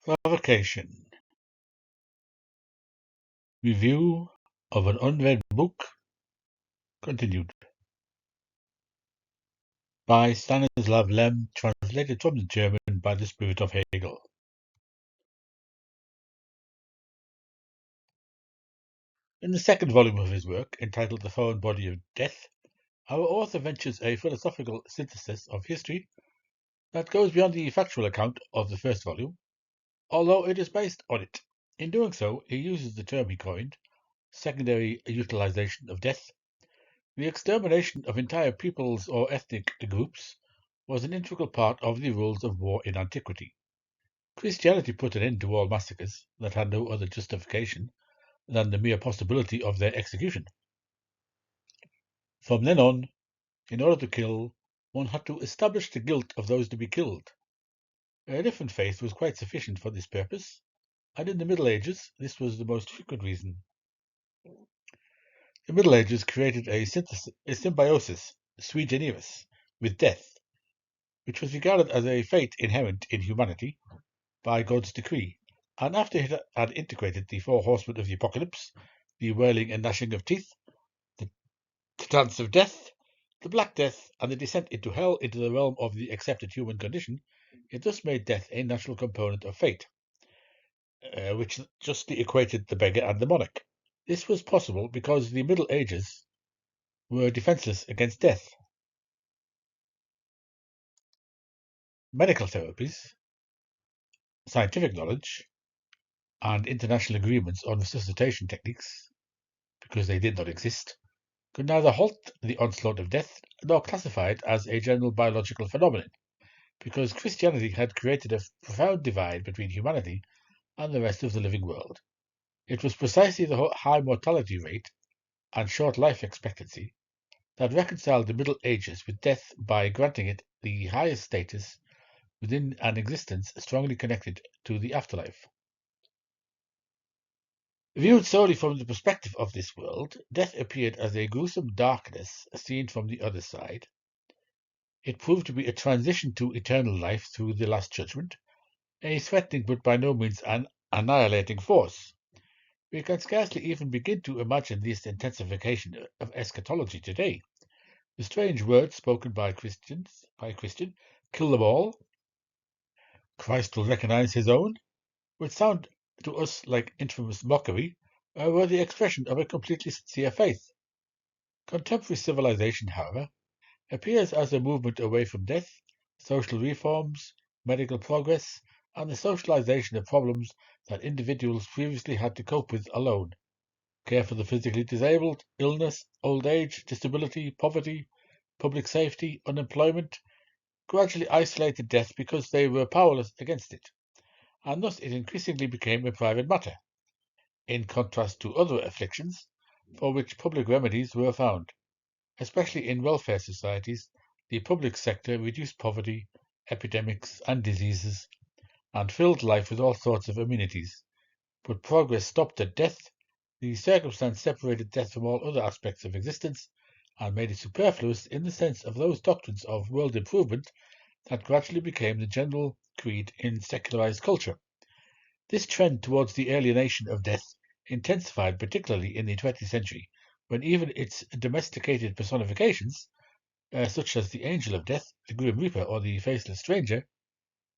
Provocation. Review of an unread book continued by Stanislaw translated from the German by the Spirit of Hegel. In the second volume of his work, entitled The Foreign Body of Death, our author ventures a philosophical synthesis of history that goes beyond the factual account of the first volume, although it is based on it. In doing so, he uses the term he coined, secondary utilization of death. The extermination of entire peoples or ethnic groups was an integral part of the rules of war in antiquity. Christianity put an end to all massacres that had no other justification than the mere possibility of their execution. From then on, in order to kill, one had to establish the guilt of those to be killed. A different faith was quite sufficient for this purpose, and in the Middle Ages this was the most frequent reason. The Middle Ages created a symbiosis, sui generis, with death, which was regarded as a fate inherent in humanity by God's decree, and after it had integrated the four horsemen of the apocalypse, the wailing and gnashing of teeth, the dance of death, the Black Death, and the descent into hell into the realm of the accepted human condition, it thus made death a natural component of fate, which justly equated the beggar and the monarch. This was possible because the Middle Ages were defenseless against death. Medical therapies, scientific knowledge, and international agreements on resuscitation techniques, because they did not exist, could neither halt the onslaught of death nor classify it as a general biological phenomenon, because Christianity had created a profound divide between humanity and the rest of the living world. It was precisely the high mortality rate and short life expectancy that reconciled the Middle Ages with death by granting it the highest status within an existence strongly connected to the afterlife. Viewed solely from the perspective of this world, death appeared as a gruesome darkness seen from the other side. It proved to be a transition to eternal life through the Last Judgment, a threatening but by no means an annihilating force. We can scarcely even begin to imagine this intensification of eschatology today. The strange words spoken by Christian, kill them all, Christ will recognize his own, which sound to us like infamous mockery, were the expression of a completely sincere faith. Contemporary civilization, however, appears as a movement away from death, social reforms, medical progress, and the socialization of problems that individuals previously had to cope with alone. Care for the physically disabled, illness, old age, disability, poverty, public safety, unemployment, gradually isolated death because they were powerless against it, and thus it increasingly became a private matter, in contrast to other afflictions for which public remedies were found. Especially in welfare societies, the public sector reduced poverty, epidemics, and diseases, and filled life with all sorts of amenities. But progress stopped at death. The circumstance separated death from all other aspects of existence and made it superfluous in the sense of those doctrines of world improvement that gradually became the general creed in secularized culture. This trend towards the alienation of death intensified particularly in the 20th century, when even its domesticated personifications, such as the Angel of Death, the Grim Reaper, or the Faceless Stranger,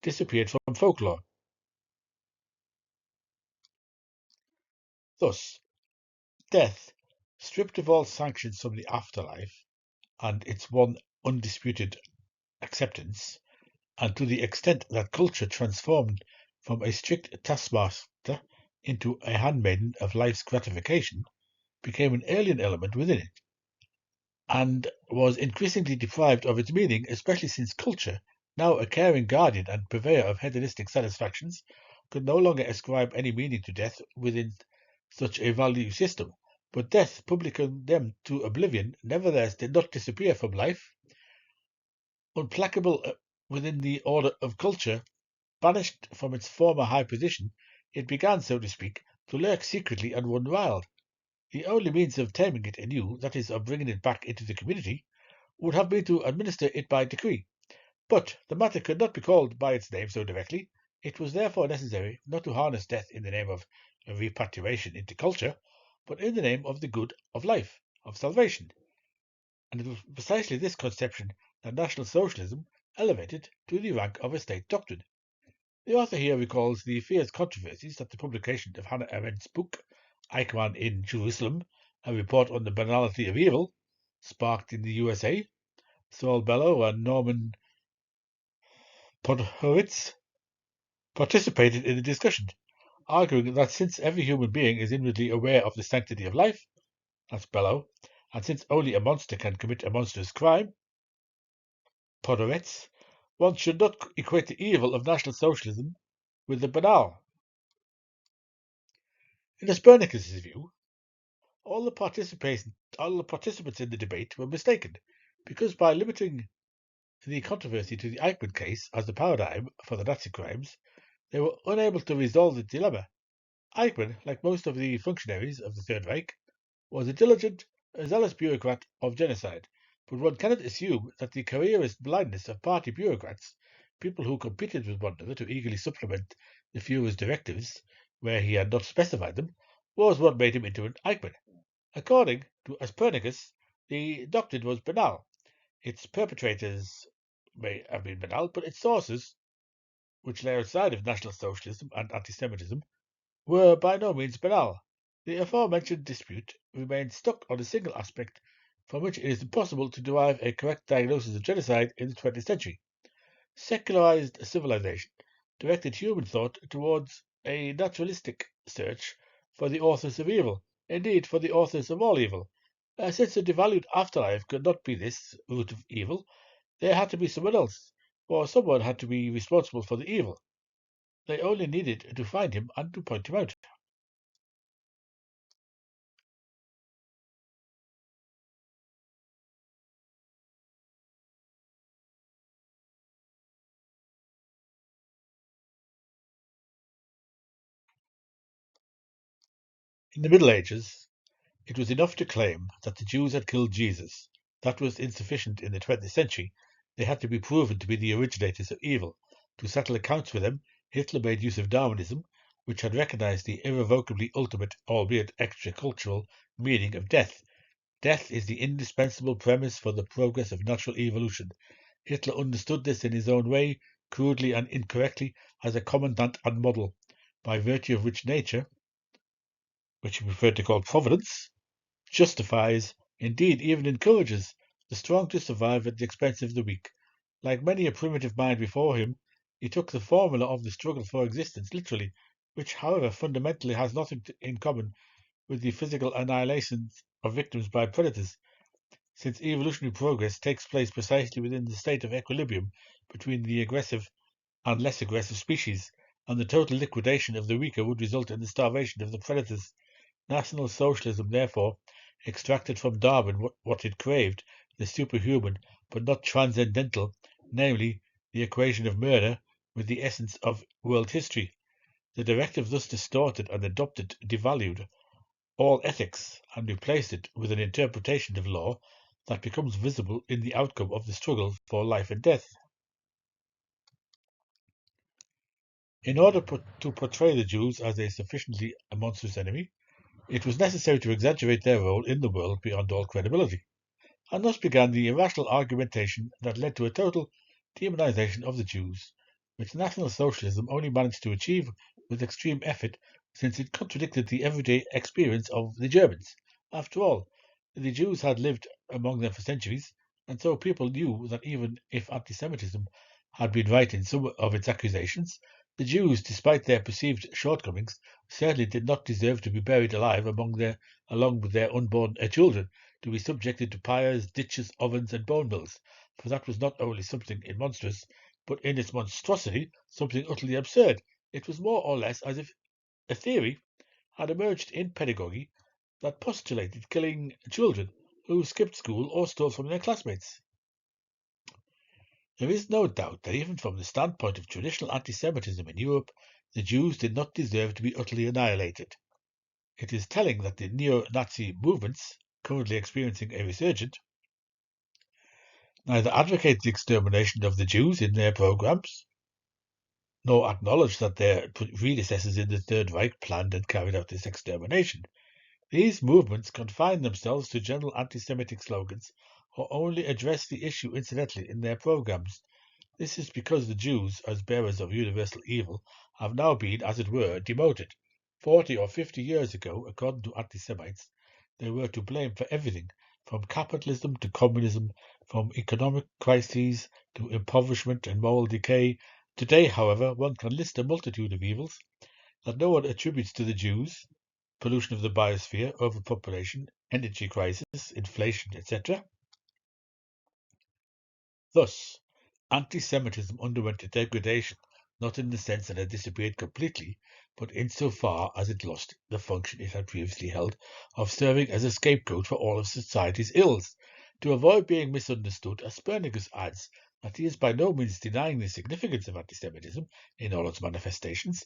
disappeared from folklore. Thus, death, stripped of all sanctions from the afterlife and its one undisputed acceptance, and to the extent that culture transformed from a strict taskmaster into a handmaiden of life's gratification, became an alien element within it, and was increasingly deprived of its meaning, especially since culture, now a caring guardian and purveyor of hedonistic satisfactions, could no longer ascribe any meaning to death within such a value system. But death, publicly condemned to oblivion, nevertheless did not disappear from life. Implacable within the order of culture, banished from its former high position, it began, so to speak, to lurk secretly and run wild. The only means of taming it anew, that is, of bringing it back into the community, would have been to administer it by decree. But the matter could not be called by its name so directly. It was therefore necessary not to harness death in the name of repatriation into culture, but in the name of the good of life, of salvation. And it was precisely this conception that National Socialism elevated to the rank of a state doctrine. The author here recalls the fierce controversies that the publication of Hannah Arendt's book, Eichmann in Jerusalem, a report on the banality of evil, sparked in the USA. Saul Bellow and Norman Podhoretz participated in the discussion, arguing that since every human being is inwardly aware of the sanctity of life, that's Bellow, and since only a monster can commit a monstrous crime, Podhoretz, one should not equate the evil of National Socialism with the banal. In Copernicus' view, all the participants in the debate were mistaken, because by limiting the controversy to the Eichmann case as the paradigm for the Nazi crimes, they were unable to resolve the dilemma. Eichmann, like most of the functionaries of the Third Reich, was a diligent, zealous bureaucrat of genocide, but one cannot assume that the careerist blindness of party bureaucrats, people who competed with one another to eagerly supplement the Führer's directives where he had not specified them, was what made him into an Eichmann. According to Copernicus, the doctrine was banal. Its perpetrators may have been banal, but its sources, which lay outside of National Socialism and anti-Semitism, were by no means banal. The aforementioned dispute remains stuck on a single aspect from which it is impossible to derive a correct diagnosis of genocide in the 20th century. Secularized civilization directed human thought towards a naturalistic search for the authors of evil, indeed for the authors of all evil. Since a devalued afterlife could not be this root of evil, there had to be someone else, or someone had to be responsible for the evil. They only needed to find him and to point him out. In the Middle Ages, it was enough to claim that the Jews had killed Jesus. That was insufficient in the 20th century. They had to be proven to be the originators of evil. To settle accounts with them, Hitler made use of Darwinism, which had recognized the irrevocably ultimate, albeit extra-cultural, meaning of death. Death is the indispensable premise for the progress of natural evolution. Hitler understood this in his own way, crudely and incorrectly, as a commandant and model, by virtue of which nature, which he preferred to call providence, justifies, indeed even encourages, the strong to survive at the expense of the weak. Like many a primitive mind before him, he took the formula of the struggle for existence literally, which, however, fundamentally has nothing in common with the physical annihilation of victims by predators, since evolutionary progress takes place precisely within the state of equilibrium between the aggressive and less aggressive species, and the total liquidation of the weaker would result in the starvation of the predators. National Socialism, therefore, extracted from Darwin what it craved, the superhuman, but not transcendental, namely, the equation of murder with the essence of world history. The directive thus distorted and adopted devalued all ethics and replaced it with an interpretation of law that becomes visible in the outcome of the struggle for life and death. In order to portray the Jews as a sufficiently monstrous enemy, it was necessary to exaggerate their role in the world beyond all credibility. And thus began the irrational argumentation that led to a total demonization of the Jews, which National Socialism only managed to achieve with extreme effort, since it contradicted the everyday experience of the Germans. After all, the Jews had lived among them for centuries, and so people knew that even if anti-Semitism had been right in some of its accusations, the Jews, despite their perceived shortcomings, certainly did not deserve to be buried alive along with their unborn children, to be subjected to pyres, ditches, ovens, and bone mills, for that was not only something monstrous, but in its monstrosity something utterly absurd. It was more or less as if a theory had emerged in pedagogy that postulated killing children who skipped school or stole from their classmates. There is no doubt that even from the standpoint of traditional anti-Semitism in Europe, the Jews did not deserve to be utterly annihilated. It is telling that the neo-Nazi movements, currently experiencing a resurgence, neither advocate the extermination of the Jews in their programs, nor acknowledge that their predecessors in the Third Reich planned and carried out this extermination. These movements confine themselves to general anti-Semitic slogans or only address the issue incidentally in their programs. This is because the Jews, as bearers of universal evil, have now been, as it were, demoted. 40 or 50 years ago, according to anti-Semites, they were to blame for everything, from capitalism to communism, from economic crises to impoverishment and moral decay. Today, however, one can list a multitude of evils that no one attributes to the Jews: pollution of the biosphere, overpopulation, energy crisis, inflation, etc. Thus, anti-Semitism underwent a degradation, not in the sense that it disappeared completely, but insofar as it lost the function it had previously held of serving as a scapegoat for all of society's ills. To avoid being misunderstood, Aspernicus adds that he is by no means denying the significance of anti-Semitism in all its manifestations,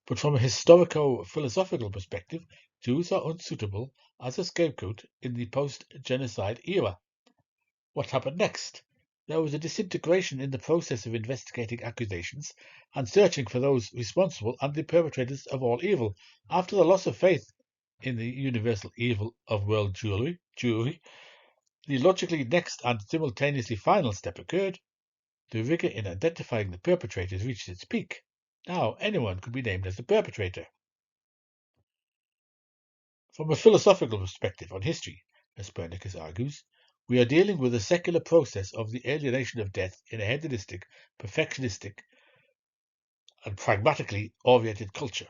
but from a historico-philosophical perspective, Jews are unsuitable as a scapegoat in the post-genocide era. What happened next? There was a disintegration in the process of investigating accusations and searching for those responsible and the perpetrators of all evil. After the loss of faith in the universal evil of world Jewry, the logically next and simultaneously final step occurred. The rigor in identifying the perpetrators reached its peak. Now anyone could be named as the perpetrator. From a philosophical perspective on history, as Copernicus argues, we are dealing with a secular process of the alienation of death in a hedonistic, perfectionistic, and pragmatically oriented culture.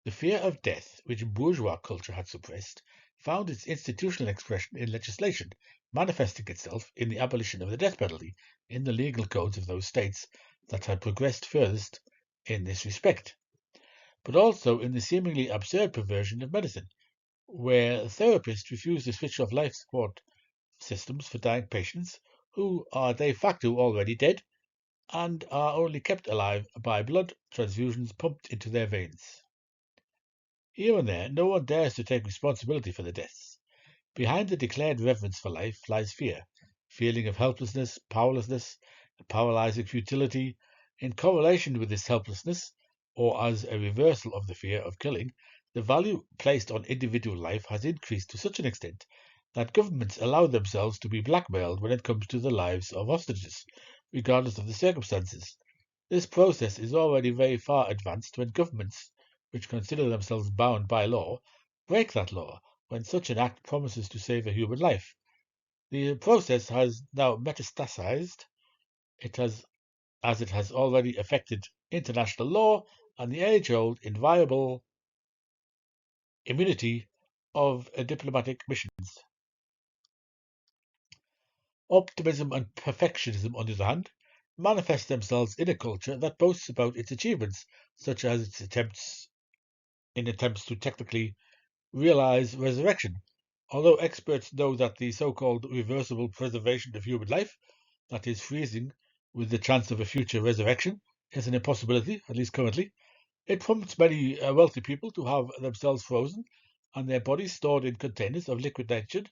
The fear of death, which bourgeois culture had suppressed, found its institutional expression in legislation, manifesting itself in the abolition of the death penalty in the legal codes of those states that had progressed furthest in this respect, but also in the seemingly absurd perversion of medicine, where therapists refuse to switch off life support systems for dying patients who are de facto already dead and are only kept alive by blood transfusions pumped into their veins. Here and there, no one dares to take responsibility for the deaths. Behind the declared reverence for life lies fear, feeling of helplessness, powerlessness, a paralyzing futility. In correlation with this helplessness, or as a reversal of the fear of killing, the value placed on individual life has increased to such an extent that governments allow themselves to be blackmailed when it comes to the lives of hostages, regardless of the circumstances. This process is already very far advanced when governments, which consider themselves bound by law, break that law when such an act promises to save a human life. The process has now metastasized, as it has already affected international law and the age-old inviolable immunity of diplomatic missions. Optimism and perfectionism, on the other hand, manifest themselves in a culture that boasts about its achievements, such as its attempts to technically realize resurrection. Although experts know that the so-called reversible preservation of human life, that is, freezing with the chance of a future resurrection, is an impossibility, at least currently, it prompts many wealthy people to have themselves frozen and their bodies stored in containers of liquid nitrogen.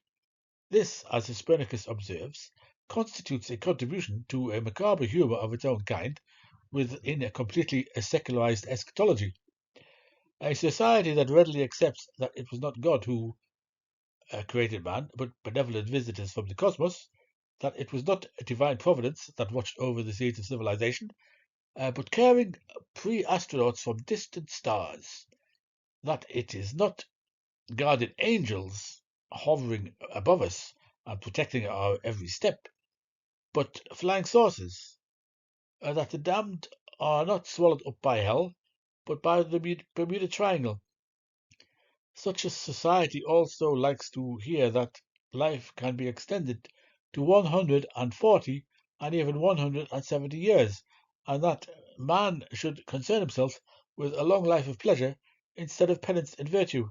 This, as Hespernicus observes, constitutes a contribution to a macabre humour of its own kind within a completely secularized eschatology. A society that readily accepts that it was not God who created man, but benevolent visitors from the cosmos, that it was not a divine providence that watched over the seeds of civilization, but caring pre-astronauts from distant stars, that it is not guardian angels hovering above us and protecting our every step, but flying saucers, that the damned are not swallowed up by hell, but by the Bermuda Triangle. Such a society also likes to hear that life can be extended to 140 and even 170 years, and that man should concern himself with a long life of pleasure instead of penance and virtue.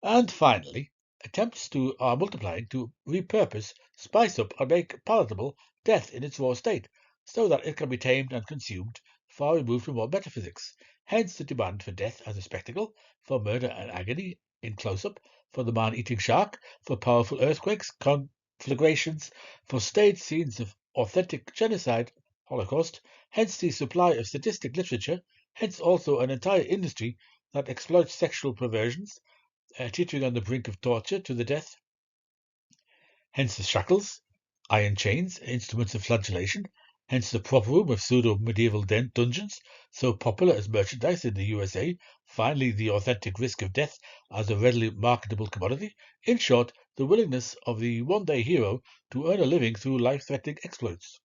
And finally, attempts are multiplying to repurpose, spice up, and make palatable death in its raw state, so that it can be tamed and consumed, far removed from all metaphysics. Hence the demand for death as a spectacle, for murder and agony in close-up, for the man-eating shark, for powerful earthquakes, conflagrations, for stage scenes of authentic genocide, Holocaust, hence the supply of sadistic literature, hence also an entire industry that exploits sexual perversions, teetering on the brink of torture to the death. Hence the shackles, iron chains, instruments of flagellation, hence the prop room of pseudo-medieval dungeons, so popular as merchandise in the USA, finally the authentic risk of death as a readily marketable commodity, in short, the willingness of the one-day hero to earn a living through life-threatening exploits.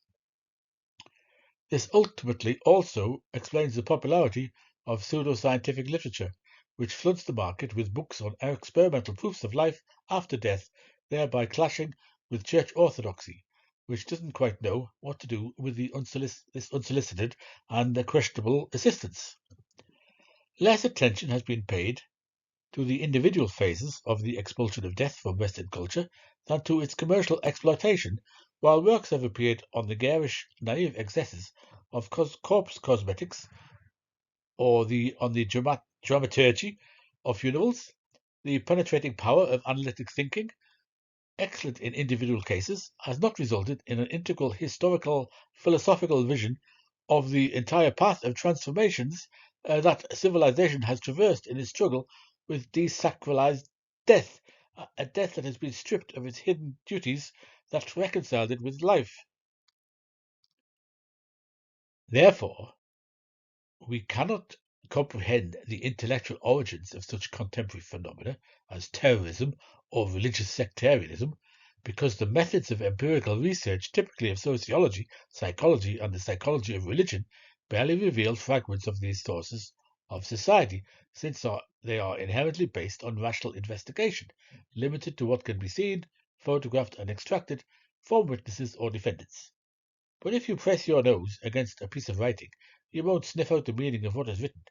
This ultimately also explains the popularity of pseudoscientific literature, which floods the market with books on experimental proofs of life after death, thereby clashing with church orthodoxy, which doesn't quite know what to do with this unsolicited and questionable assistance. Less attention has been paid to the individual phases of the expulsion of death from Western culture than to its commercial exploitation, while works have appeared on the garish, naive excesses of corpse cosmetics or on the dramaturgy of funerals, the penetrating power of analytic thinking, excellent in individual cases, has not resulted in an integral historical philosophical vision of the entire path of transformations that civilization has traversed in its struggle with desacralized death, a death that has been stripped of its hidden duties that reconciled it with life. Therefore, we cannot comprehend the intellectual origins of such contemporary phenomena as terrorism or religious sectarianism, because the methods of empirical research, typically of sociology, psychology, and the psychology of religion, barely reveal fragments of these sources of society, since they are inherently based on rational investigation, limited to what can be seen, photographed, and extracted from witnesses or defendants. But if you press your nose against a piece of writing, you won't sniff out the meaning of what is written.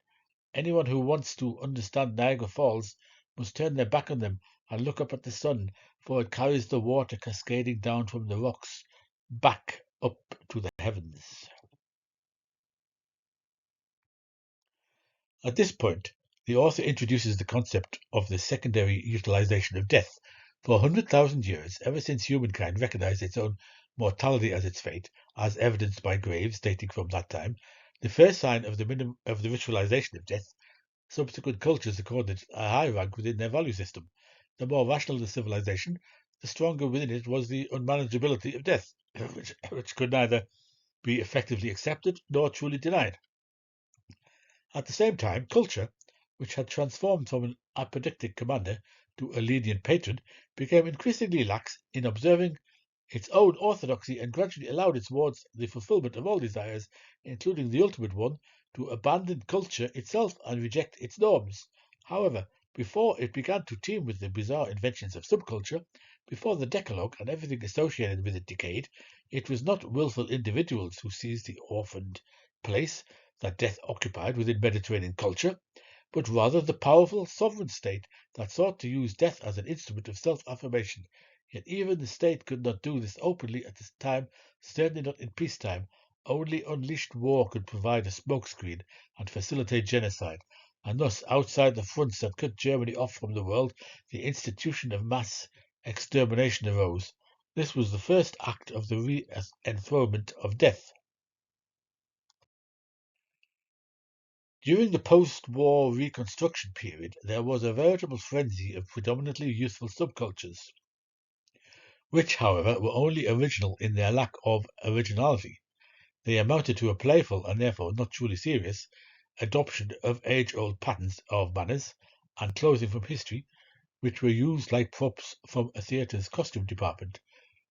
Anyone who wants to understand Niagara Falls must turn their back on them and look up at the sun, for it carries the water cascading down from the rocks back up to the heavens. At this point, the author introduces the concept of the secondary utilization of death. For 100,000 years, ever since humankind recognized its own mortality as its fate, as evidenced by graves dating from that time, the first sign of the ritualization of death, subsequent cultures accorded a high rank within their value system. The more rational the civilization, the stronger within it was the unmanageability of death, which could neither be effectively accepted nor truly denied. At the same time, culture, which had transformed from an apodictic commander to a lenient patron, became increasingly lax in observing its own orthodoxy and gradually allowed its wards the fulfillment of all desires, including the ultimate one, to abandon culture itself and reject its norms. However, before it began to teem with the bizarre inventions of subculture, before the Decalogue and everything associated with it decayed, it was not willful individuals who seized the orphaned place that death occupied within Mediterranean culture, but rather the powerful sovereign state that sought to use death as an instrument of self-affirmation. Yet even the state could not do this openly at this time, certainly not in peacetime. Only unleashed war could provide a smokescreen and facilitate genocide, and thus outside the fronts that cut Germany off from the world, the institution of mass extermination arose. This was the first act of the re-enthronement of death. During the post-war Reconstruction period, there was a veritable frenzy of predominantly youthful subcultures, which, however, were only original in their lack of originality. They amounted to a playful, and therefore not truly serious, adoption of age-old patterns of manners and clothing from history, which were used like props from a theatre's costume department.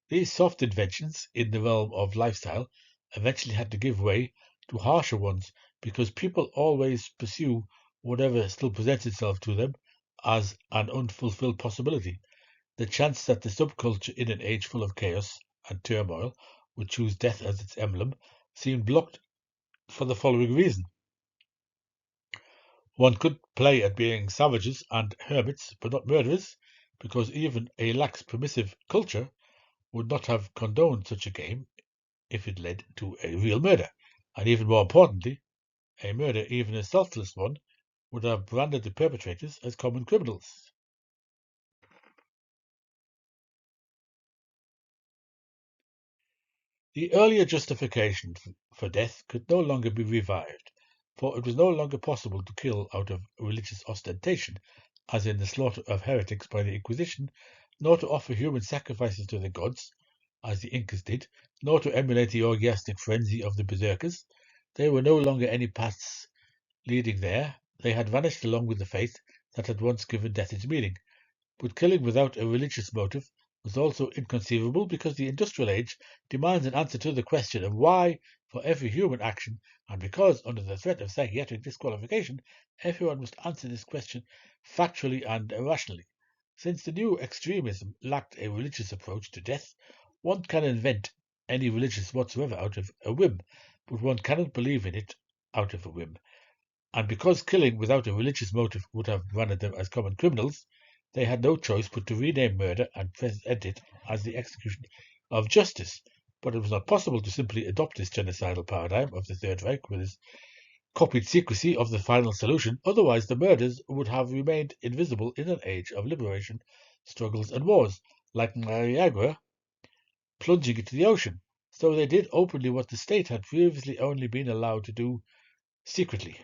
These soft inventions in the realm of lifestyle eventually had to give way to harsher ones because people always pursue whatever still presents itself to them as an unfulfilled possibility. The chance that the subculture in an age full of chaos and turmoil would choose death as its emblem seemed blocked for the following reason. One could play at being savages and hermits, but not murderers, because even a lax permissive culture would not have condoned such a game if it led to a real murder. And even more importantly, a murder, even a selfless one, would have branded the perpetrators as common criminals. The earlier justification for death could no longer be revived, for it was no longer possible to kill out of religious ostentation, as in the slaughter of heretics by the Inquisition, nor to offer human sacrifices to the gods, as the Incas did, nor to emulate the orgiastic frenzy of the berserkers. There were no longer any paths leading there. They had vanished along with the faith that had once given death its meaning. But killing without a religious motive was also inconceivable because the industrial age demands an answer to the question of why for every human action, and because, under the threat of psychiatric disqualification, everyone must answer this question factually and rationally. Since the new extremism lacked a religious approach to death, one can invent any religious whatsoever out of a whim, but one cannot believe in it out of a whim. And because killing without a religious motive would have branded them as common criminals, they had no choice but to rename murder and present it as the execution of justice. But it was not possible to simply adopt this genocidal paradigm of the Third Reich with its copied secrecy of the final solution, otherwise the murders would have remained invisible in an age of liberation, struggles and wars, like Niagara plunging into the ocean. So they did openly what the state had previously only been allowed to do secretly.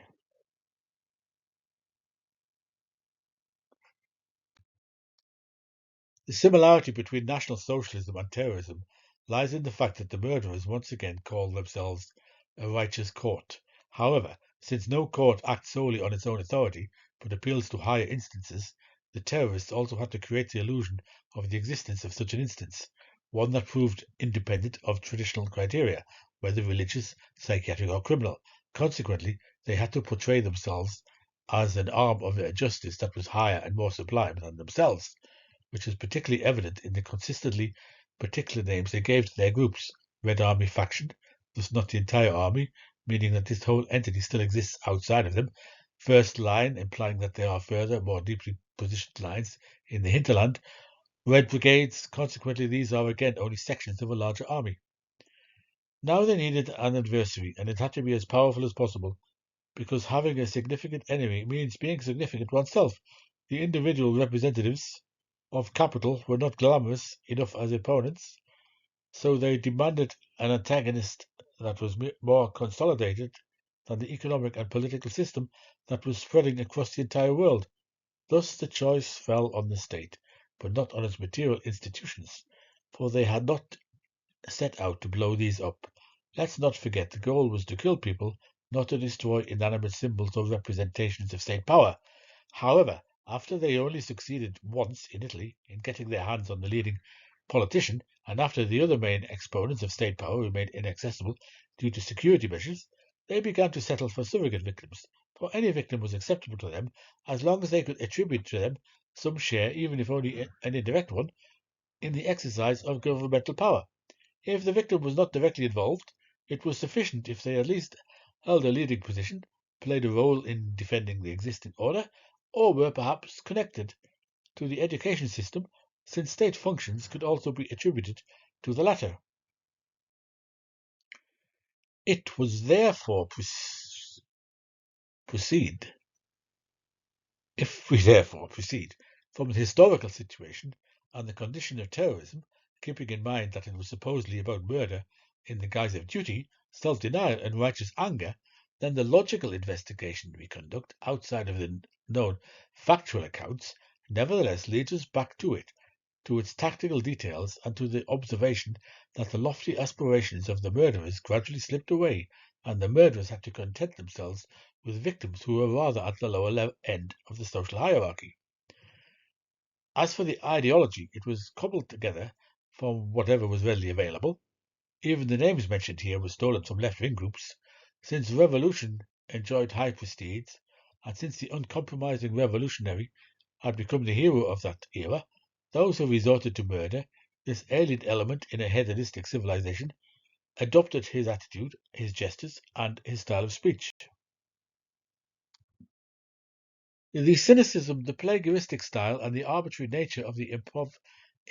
The similarity between National Socialism and terrorism lies in the fact that the murderers once again call themselves a righteous court. However, since no court acts solely on its own authority, but appeals to higher instances, the terrorists also had to create the illusion of the existence of such an instance, one that proved independent of traditional criteria, whether religious, psychiatric, or criminal. Consequently, they had to portray themselves as an arm of a justice that was higher and more sublime than themselves, which is particularly evident in the consistently particular names they gave to their groups. Red Army faction, thus not the entire army, meaning that this whole entity still exists outside of them. First line, implying that there are further, more deeply positioned lines in the hinterland. Red brigades, consequently, these are again only sections of a larger army. Now they needed an adversary, and it had to be as powerful as possible, because having a significant enemy means being significant oneself. The individual representatives of capital were not glamorous enough as opponents, so they demanded an antagonist that was more consolidated than the economic and political system that was spreading across the entire world. Thus the choice fell on the state, but not on its material institutions, for they had not set out to blow these up. Let's not forget the goal was to kill people, not to destroy inanimate symbols or representations of state power. However, after they only succeeded once in Italy in getting their hands on the leading politician, and after the other main exponents of state power remained inaccessible due to security measures, they began to settle for surrogate victims, for any victim was acceptable to them as long as they could attribute to them some share, even if only an indirect one, in the exercise of governmental power. If the victim was not directly involved, it was sufficient if they at least held a leading position, played a role in defending the existing order, or were perhaps connected to the education system, since state functions could also be attributed to the latter. It was therefore proceed If we therefore proceed from the historical situation and the condition of terrorism, keeping in mind that it was supposedly about murder in the guise of duty, self-denial, and righteous anger, then the logical investigation we conduct outside of the known factual accounts nevertheless leads us back to it, to its tactical details, and to the observation that the lofty aspirations of the murderers gradually slipped away, and the murderers had to content themselves with victims who were rather at the lower end of the social hierarchy. As for the ideology, it was cobbled together from whatever was readily available. Even the names mentioned here were stolen from left-wing groups. Since revolution enjoyed high prestige, and since the uncompromising revolutionary had become the hero of that era, those who resorted to murder, this alien element in a hedonistic civilization, adopted his attitude, his gestures, and his style of speech. The cynicism, the plagiaristic style, and the arbitrary nature of the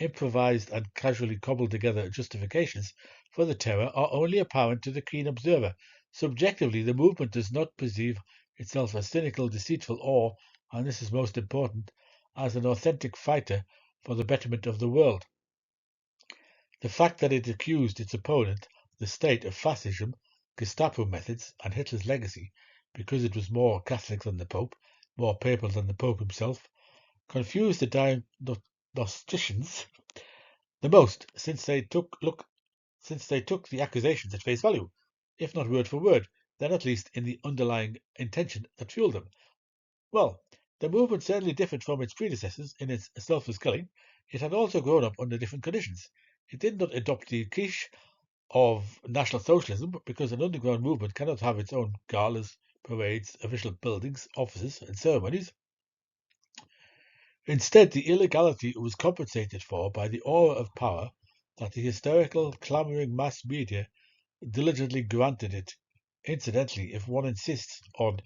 improvised and casually cobbled together justifications for the terror are only apparent to the keen observer. Subjectively, the movement does not perceive itself as cynical, deceitful, or, and this is most important, as an authentic fighter for the betterment of the world. The fact that it accused its opponent the state of fascism, Gestapo methods, and Hitler's legacy, because it was more Catholic than the Pope, more papal than the Pope himself, confused the diagnosticians the most, since they took the accusations at face value, if not word for word, then at least in the underlying intention that fueled them. Well, the movement certainly differed from its predecessors in its selfless killing. It had also grown up under different conditions. It did not adopt the quiche of National Socialism because an underground movement cannot have its own galas, parades, official buildings, offices, and ceremonies. Instead, the illegality was compensated for by the aura of power that the hysterical, clamouring mass media diligently granted it. Incidentally, if one insists on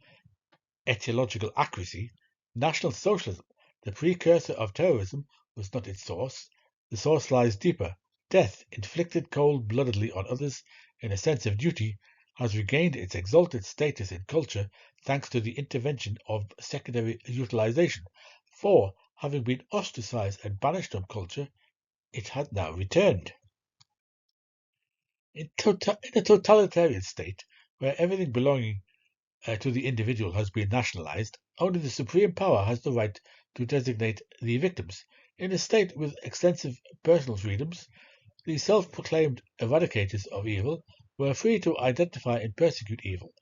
etiological accuracy, National Socialism, the precursor of terrorism, was not its source. The source lies deeper. Death, inflicted cold-bloodedly on others in a sense of duty, has regained its exalted status in culture thanks to the intervention of secondary utilization. For, having been ostracized and banished from culture, it had now returned. In a totalitarian state, where everything belonging to the individual has been nationalized, only the supreme power has the right to designate the victims. In a state with extensive personal freedoms, the self-proclaimed eradicators of evil were free to identify and persecute evil.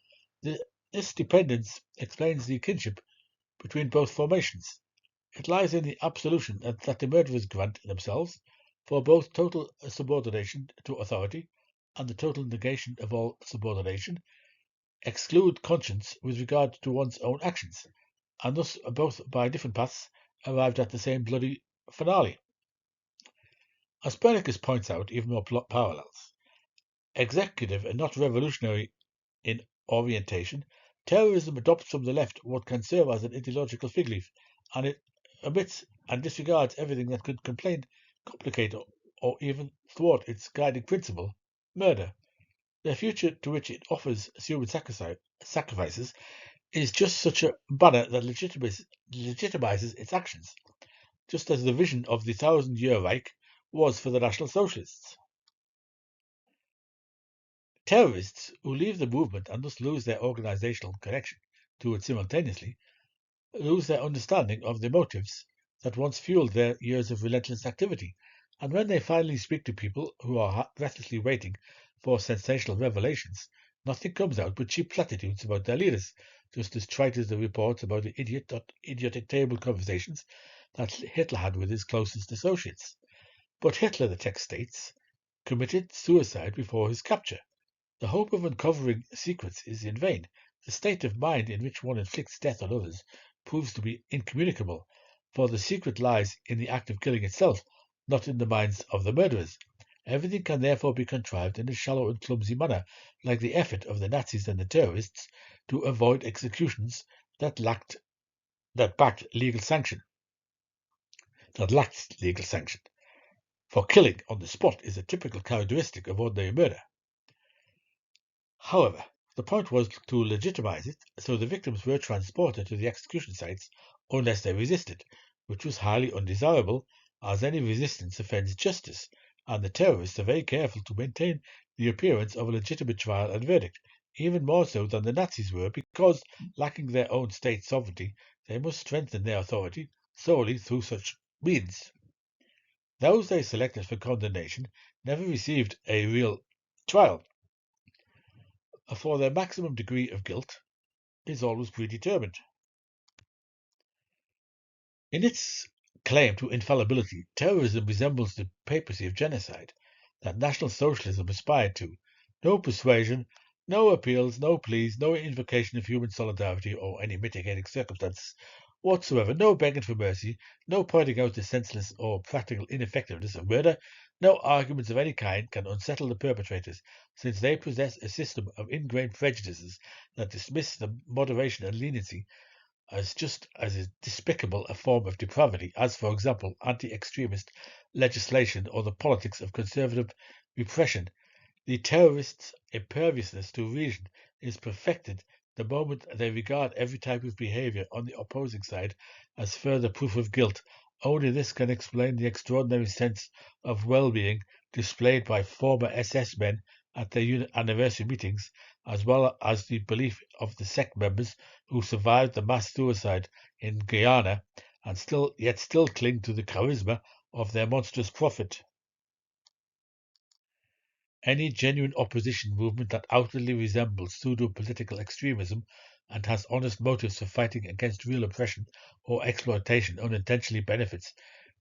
This dependence explains the kinship between both formations. It lies in the absolution that the murderers grant themselves for both total subordination to authority and the total negation of all subordination, exclude conscience with regard to one's own actions, and thus both by different paths arrived at the same bloody finale. As Pernicus points out even more parallels, executive and not revolutionary in orientation, terrorism adopts from the left what can serve as an ideological fig leaf, and it omits and disregards everything that could complicate or even thwart its guiding principle, murder. The future to which it offers human sacrifices is just such a banner that legitimizes its actions, just as the vision of the 1,000-year Reich was for the National Socialists. Terrorists who leave the movement and thus lose their organizational connection to it simultaneously lose their understanding of the motives that once fueled their years of relentless activity, and when they finally speak to people who are breathlessly waiting for sensational revelations, nothing comes out but cheap platitudes about their leaders, just as trite as the reports about the idiotic table conversations that Hitler had with his closest associates. But Hitler, the text states, committed suicide before his capture. The hope of uncovering secrets is in vain. The state of mind in which one inflicts death on others proves to be incommunicable, for the secret lies in the act of killing itself, not in the minds of the murderers. Everything can therefore be contrived in a shallow and clumsy manner, like the effort of the Nazis and the terrorists to avoid executions that lacked legal sanction. For killing on the spot is a typical characteristic of ordinary murder. However, the point was to legitimize it, so the victims were transported to the execution sites unless they resisted, which was highly undesirable, as any resistance offends justice, and the terrorists are very careful to maintain the appearance of a legitimate trial and verdict, even more so than the Nazis were, because, lacking their own state sovereignty, they must strengthen their authority solely through such means. Those they selected for condemnation never received a real trial, for their maximum degree of guilt is always predetermined. In its claim to infallibility, terrorism resembles the papacy of genocide that National Socialism aspired to. No persuasion, no appeals, no pleas, no invocation of human solidarity or any mitigating circumstances whatsoever, no begging for mercy, no pointing out the senseless or practical ineffectiveness of murder, no arguments of any kind can unsettle the perpetrators, since they possess a system of ingrained prejudices that dismiss the moderation and leniency as just as despicable a form of depravity as, for example, anti-extremist legislation or the politics of conservative repression. The terrorists' imperviousness to reason is perfected the moment they regard every type of behavior on the opposing side as further proof of guilt. Only this can explain the extraordinary sense of well-being displayed by former SS men at their anniversary meetings, as well as the belief of the sect members who survived the mass suicide in Guyana and still cling to the charisma of their monstrous prophet. Any genuine opposition movement that outwardly resembles pseudo-political extremism and has honest motives for fighting against real oppression or exploitation unintentionally benefits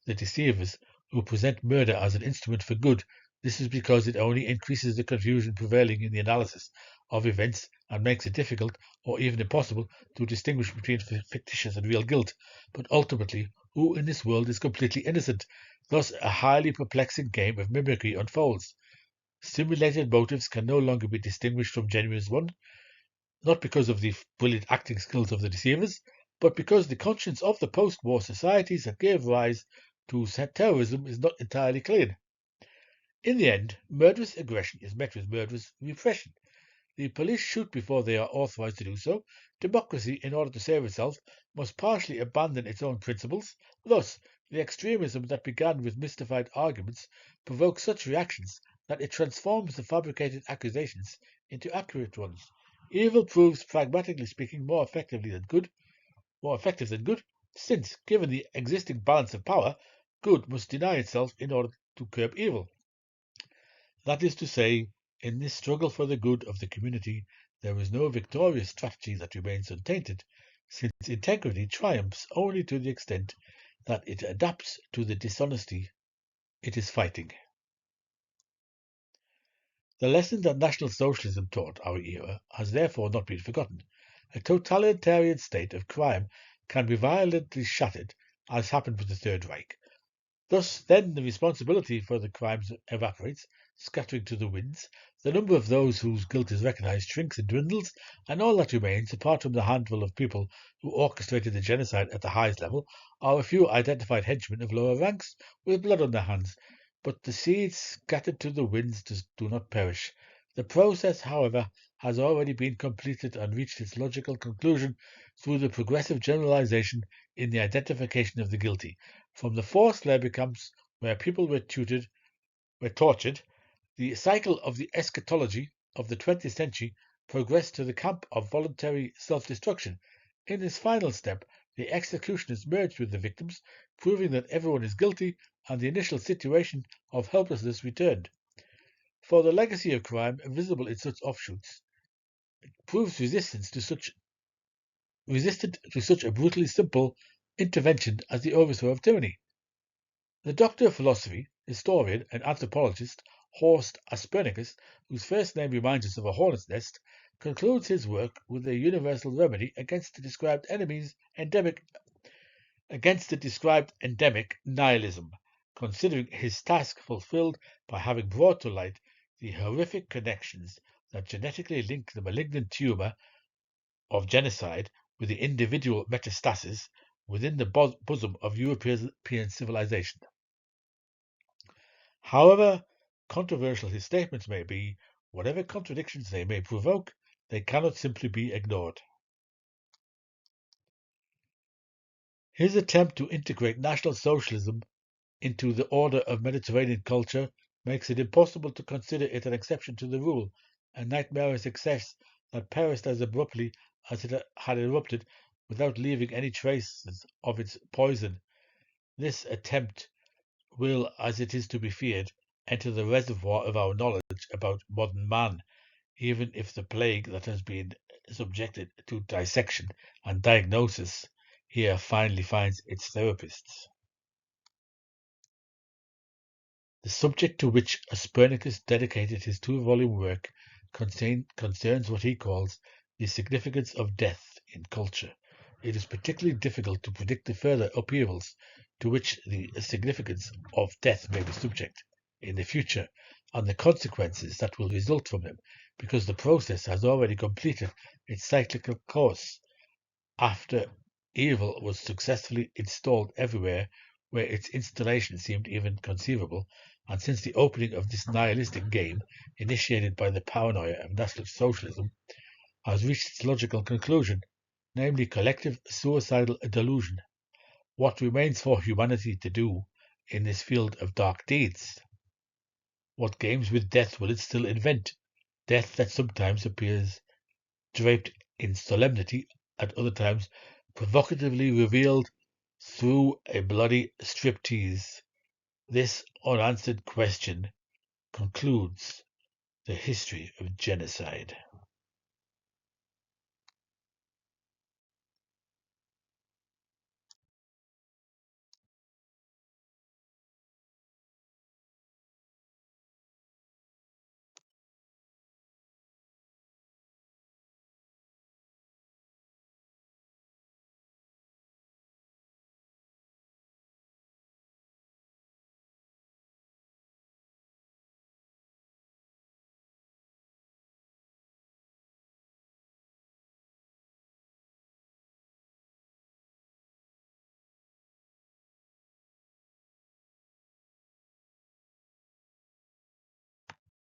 the deceivers who present murder as an instrument for good. This is because it only increases the confusion prevailing in the analysis of events and makes it difficult or even impossible to distinguish between fictitious and real guilt. But ultimately, who in this world is completely innocent? Thus, a highly perplexing game of mimicry unfolds. Simulated motives can no longer be distinguished from genuine ones, not because of the brilliant acting skills of the deceivers, but because the conscience of the post-war societies that gave rise to terrorism is not entirely clean. In the end, murderous aggression is met with murderous repression. The police shoot before they are authorized to do so. Democracy, in order to save itself, must partially abandon its own principles. Thus, the extremism that began with mystified arguments provokes such reactions that it transforms the fabricated accusations into accurate ones. Evil proves, pragmatically speaking, more effective than good, since, given the existing balance of power, good must deny itself in order to curb evil. That is to say, in this struggle for the good of the community, there is no victorious strategy that remains untainted, since integrity triumphs only to the extent that it adapts to the dishonesty it is fighting. The lesson that National Socialism taught our era has therefore not been forgotten. A totalitarian state of crime can be violently shattered, as happened with the Third Reich. Thus, then, the responsibility for the crimes evaporates, scattering to the winds. The number of those whose guilt is recognized shrinks and dwindles, and all that remains, apart from the handful of people who orchestrated the genocide at the highest level, are a few identified henchmen of lower ranks with blood on their hands. But the seeds scattered to the winds do not perish. The process, however, has already been completed and reached its logical conclusion through the progressive generalization in the identification of the guilty. From the forced labor camps where people were tortured, the cycle of the eschatology of the 20th century progressed to the camp of voluntary self-destruction. In this final step, the executioners merged with the victims, proving that everyone is guilty, and the initial situation of helplessness returned. For the legacy of crime, visible in such offshoots, proves resistant to such a brutally simple intervention as the overthrow of tyranny. The doctor of philosophy, historian, and anthropologist Horst Aspernicus, whose first name reminds us of a hornet's nest, concludes his work with a universal remedy against the described endemic nihilism, considering his task fulfilled by having brought to light the horrific connections that genetically link the malignant tumor of genocide with the individual metastasis within the bosom of European civilization. However controversial his statements may be, whatever contradictions they may provoke, they cannot simply be ignored. His attempt to integrate National Socialism into the order of Mediterranean culture makes it impossible to consider it an exception to the rule, a nightmarish success that perished as abruptly as it had erupted without leaving any traces of its poison. This attempt will, as it is to be feared, enter the reservoir of our knowledge about modern man, even if the plague that has been subjected to dissection and diagnosis here finally finds its therapists. The subject to which Aspernicus dedicated his two-volume work concerns what he calls the significance of death in culture. It is particularly difficult to predict the further upheavals to which the significance of death may be subject in the future and the consequences that will result from them, because the process has already completed its cyclical course after evil was successfully installed everywhere where its installation seemed even conceivable, and since the opening of this nihilistic game, initiated by the paranoia of National Socialism, has reached its logical conclusion, namely collective suicidal delusion. What remains for humanity to do in this field of dark deeds? What games with death will it still invent? death that sometimes appears draped in solemnity, at other times provocatively revealed through a bloody striptease. This unanswered question concludes the history of genocide.